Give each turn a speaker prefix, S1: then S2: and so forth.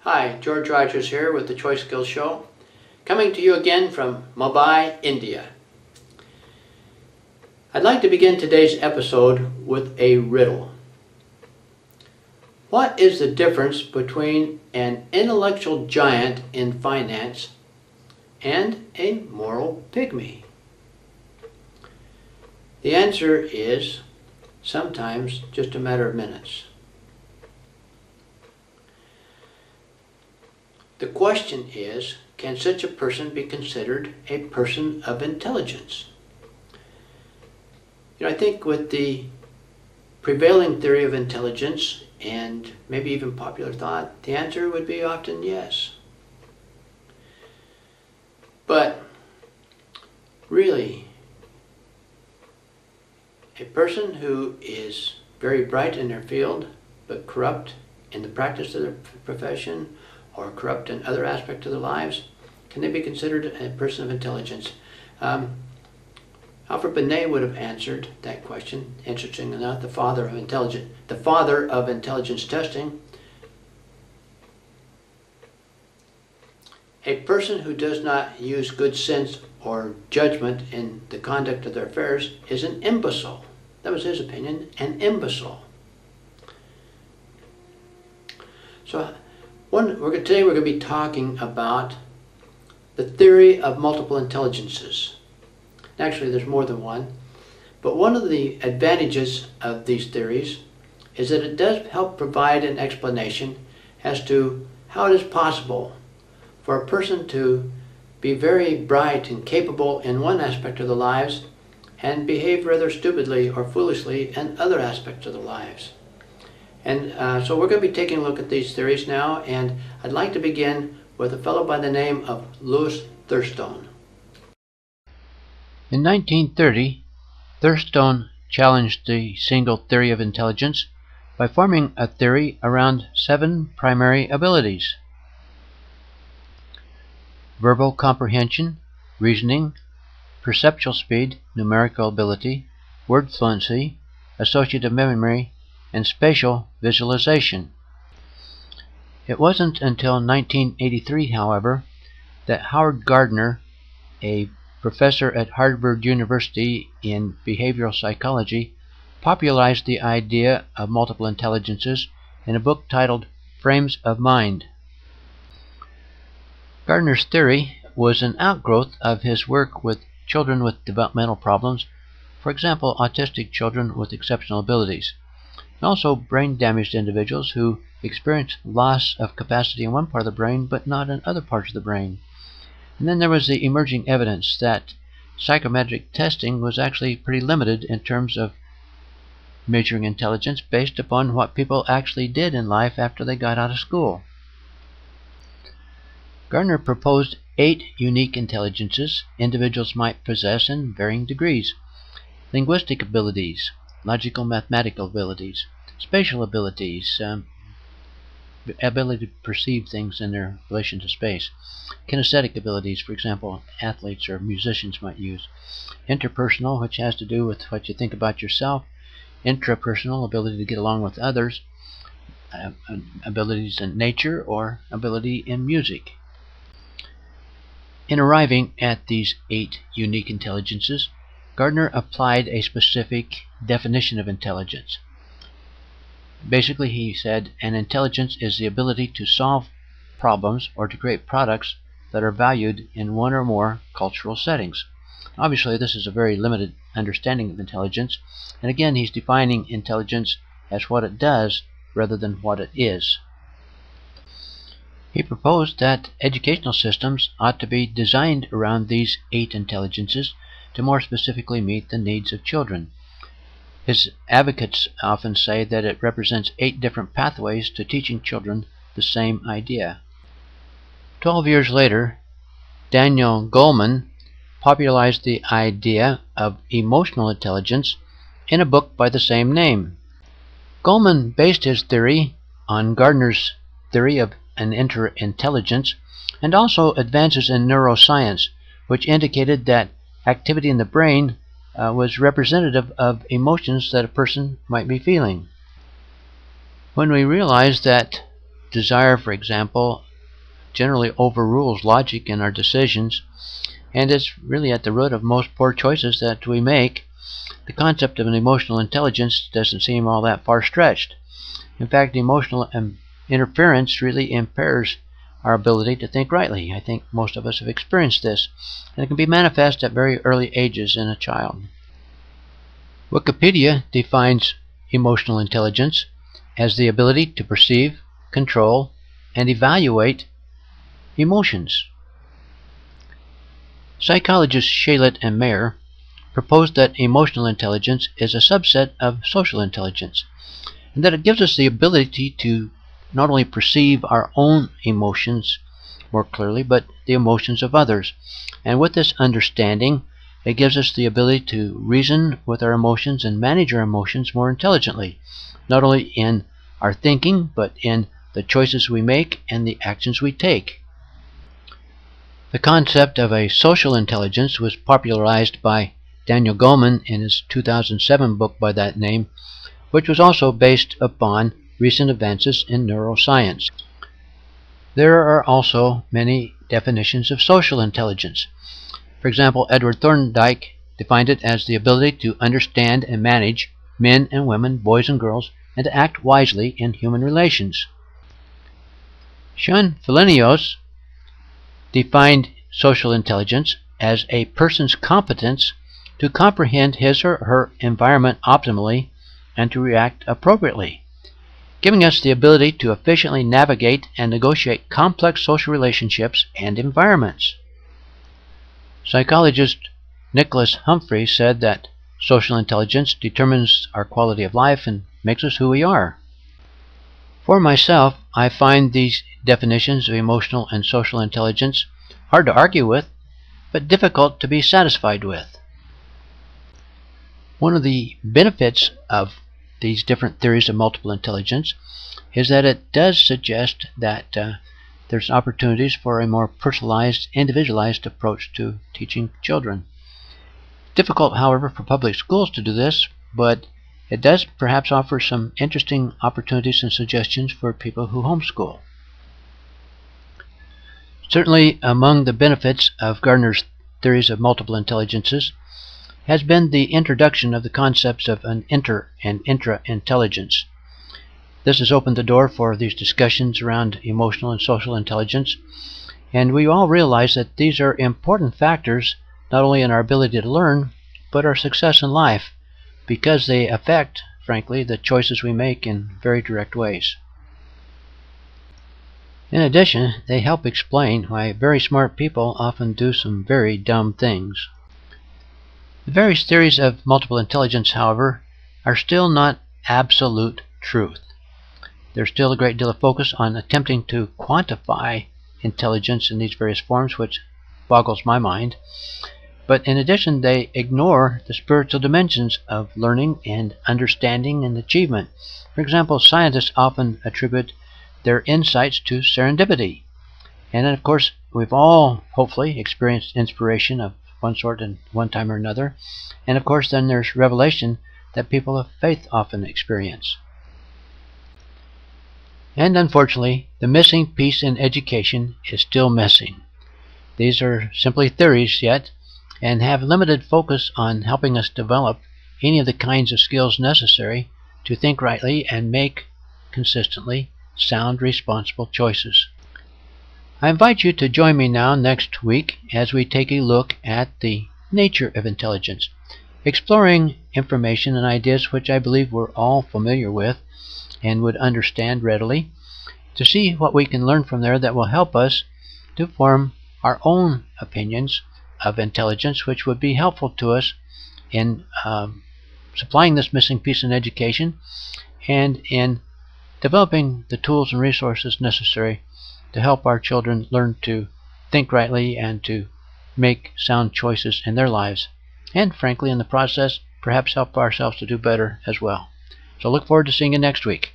S1: Hi, George Rogers here with the Choice Skills Show, coming to you again from Mumbai, India. I'd like to begin today's episode with a riddle. What is the difference between an intellectual giant in finance and a moral pygmy? The answer is sometimes just a matter of minutes. The question is, can such a person be considered a person of intelligence? I think with the prevailing theory of intelligence and maybe even popular thought, the answer would be often yes. But really, a person who is very bright in their field but corrupt in the practice of their profession or corrupt in other aspects of their lives, can they be considered a person of intelligence? Alfred Binet would have answered that question. Interesting enough, the father of intelligence testing. A person who does not use good sense or judgment in the conduct of their affairs is an imbecile. That was his opinion, an imbecile. So today we're going to be talking about the theory of multiple intelligences. Actually, there's more than one. But one of the advantages of these theories is that it does help provide an explanation as to how it is possible for a person to be very bright and capable in one aspect of their lives and behave rather stupidly or foolishly in other aspects of their lives. And so we're going to be taking a look at these theories now, and I'd like to begin with a fellow by the name of Louis Thurstone.
S2: In 1930, Thurstone challenged the single theory of intelligence by forming a theory around 7 primary abilities: verbal comprehension, reasoning, perceptual speed, numerical ability, word fluency, associative memory, and spatial visualization. It wasn't until 1983, however, that Howard Gardner, a professor at Harvard University in behavioral psychology, popularized the idea of multiple intelligences in a book titled Frames of Mind. Gardner's theory was an outgrowth of his work with children with developmental problems, for example, autistic children with exceptional abilities, and also brain-damaged individuals who experience loss of capacity in one part of the brain but not in other parts of the brain. And then there was the emerging evidence that psychometric testing was actually pretty limited in terms of measuring intelligence based upon what people actually did in life after they got out of school. Gardner proposed 8 unique intelligences individuals might possess in varying degrees: linguistic abilities, logical mathematical abilities, spatial abilities, ability to perceive things in their relation to space, kinesthetic abilities, for example, athletes or musicians might use, interpersonal, which has to do with what you think about yourself, intrapersonal, ability to get along with others, abilities in nature, or ability in music. In arriving at these 8 unique intelligences, Gardner applied a specific definition of intelligence. Basically, he said, an intelligence is the ability to solve problems or to create products that are valued in one or more cultural settings. Obviously, this is a very limited understanding of intelligence, and again, he's defining intelligence as what it does rather than what it is. He proposed that educational systems ought to be designed around these 8 intelligences to more specifically meet the needs of children. His advocates often say that it represents 8 different pathways to teaching children the same idea. 12 years later, Daniel Goleman popularized the idea of emotional intelligence in a book by the same name. Goleman based his theory on Gardner's theory of an interintelligence and also advances in neuroscience, which indicated that activity in the brain was representative of emotions that a person might be feeling. When we realize that desire, for example, generally overrules logic in our decisions, and it's really at the root of most poor choices that we make. The concept of an emotional intelligence doesn't seem all that far stretched. In fact, emotional interference really impairs our ability to think rightly. I think most of us have experienced this, and it can be manifest at very early ages in a child. Wikipedia defines emotional intelligence as the ability to perceive, control, and evaluate emotions. Psychologists Shalit and Mayer proposed that emotional intelligence is a subset of social intelligence, and that it gives us the ability to not only perceive our own emotions more clearly, but the emotions of others. And with this understanding, it gives us the ability to reason with our emotions and manage our emotions more intelligently, not only in our thinking, but in the choices we make and the actions we take. The concept of a social intelligence was popularized by Daniel Goleman in his 2007 book by that name, which was also based upon recent advances in neuroscience. There are also many definitions of social intelligence. For example, Edward Thorndike defined it as the ability to understand and manage men and women, boys and girls, and to act wisely in human relations. Sean Felenius defined social intelligence as a person's competence to comprehend his or her environment optimally and to react appropriately, giving us the ability to efficiently navigate and negotiate complex social relationships and environments. Psychologist Nicholas Humphrey said that social intelligence determines our quality of life and makes us who we are. For myself, I find these definitions of emotional and social intelligence hard to argue with, but difficult to be satisfied with. One of the benefits of these different theories of multiple intelligence is that it does suggest that there's opportunities for a more personalized, individualized approach to teaching children. Difficult, however, for public schools to do this, but it does perhaps offer some interesting opportunities and suggestions for people who homeschool. Certainly, among the benefits of Gardner's theories of multiple intelligences has been the introduction of the concepts of an inter and intra-intelligence. This has opened the door for these discussions around emotional and social intelligence, and we all realize that these are important factors not only in our ability to learn, but our success in life, because they affect, frankly, the choices we make in very direct ways. In addition, they help explain why very smart people often do some very dumb things. The various theories of multiple intelligence, however, are still not absolute truth. There's still a great deal of focus on attempting to quantify intelligence in these various forms, which boggles my mind. But in addition, they ignore the spiritual dimensions of learning and understanding and achievement. For example, scientists often attribute their insights to serendipity. And then, of course, we've all hopefully experienced inspiration of one sort and one time or another. And of course, then there's revelation that people of faith often experience. And unfortunately, the missing piece in education is still missing. These are simply theories yet, and have limited focus on helping us develop any of the kinds of skills necessary to think rightly and make consistently sound, responsible choices. I invite you to join me now next week as we take a look at the nature of intelligence, exploring information and ideas which I believe we're all familiar with and would understand readily, to see what we can learn from there that will help us to form our own opinions of intelligence, which would be helpful to us in supplying this missing piece in education and in developing the tools and resources necessary to help our children learn to think rightly and to make sound choices in their lives, and frankly in the process perhaps help ourselves to do better as well. So look forward to seeing you next week.